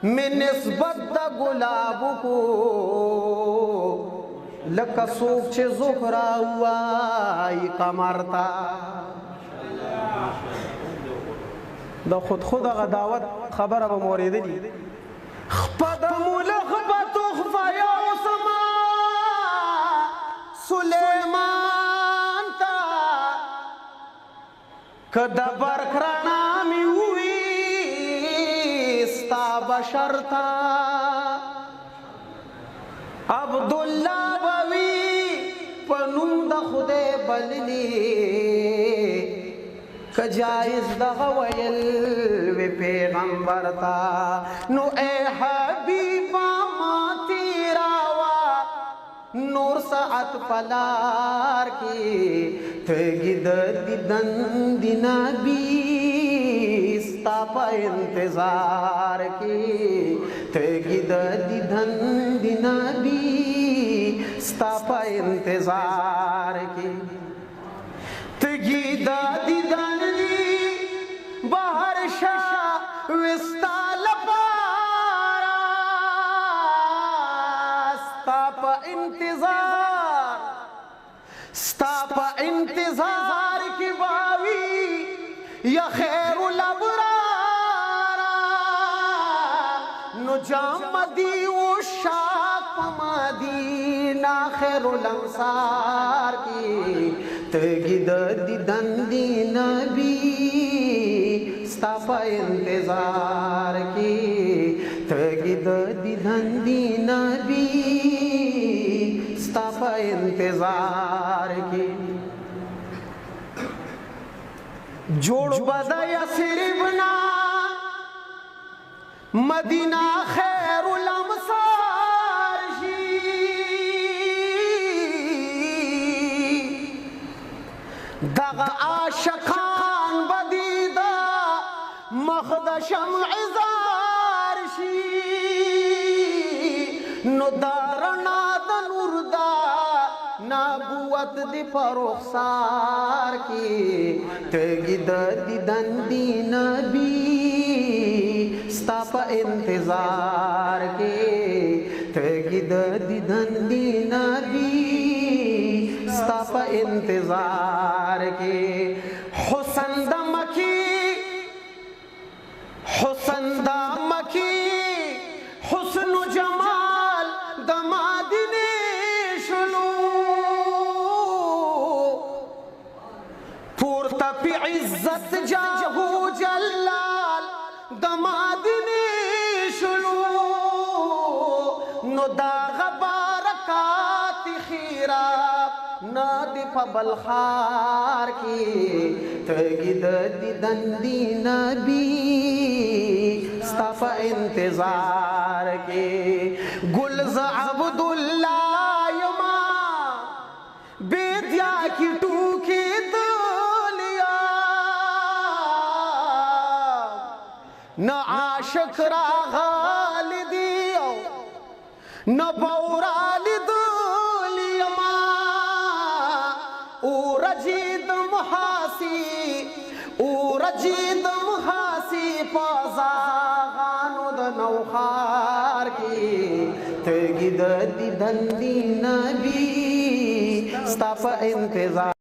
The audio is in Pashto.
میں نسبت دا گلابو کو لکا سوک چه زهرا وائی قمرتا دا خود اغا دعوت خبر با مورده دی خپد ملخبت خفایا عثما سلیمان تا کدا برکرانا می ہوئی ستا بشر تا عبداللہ بوی پنوم دا خود بللی کجائز دا غویل وی پیغمبر تا نو اے حبیبا ما تیراوا نور ساعت پلار کی تگی دیدن دی نبی ستا پا انتظار کی تگی دیدن دی نبی ستا پا انتظار کی تگی دیدن دی بہر شاہ وستا لپارا ستا پا انتظار ستا پا انتظار کی باوی یا خیر الابرار نو جام دی و شاک مدینہ خیر الامصار کی تگی دیدن دی نبی ستا پا انتظار کی تگی دیدن دی نبی ستا پا انتظار کی جوڑ بدا یسربنا مدینہ خیر الامصار دغ عاشقان بدیدا مخدشم عزار شی نو دارنا دا نور دا نبوت دی پر رخسار کی تگی دیدن دی نبی ستا پا انتظار کی تگی دیدن دی نبی ستا پا انتظار کی حسن دا مکی حسن و جمال دا مدینی شلو پورتا پی عزت جاہو جلال دا مدینی شلو نو دا غبارکات خیرات نادی پا بلخار کی تگی دیدن دی نبی ستا پا انتظار کی گلز عبداللہ یما بیدیا کی ٹوکی دلیا نا عاشق را غالدیو نا بورالی دلیا او رجید محاسی پازاغانو دا نوخار کی تگی دیدن دی نبی ستا پا انتظار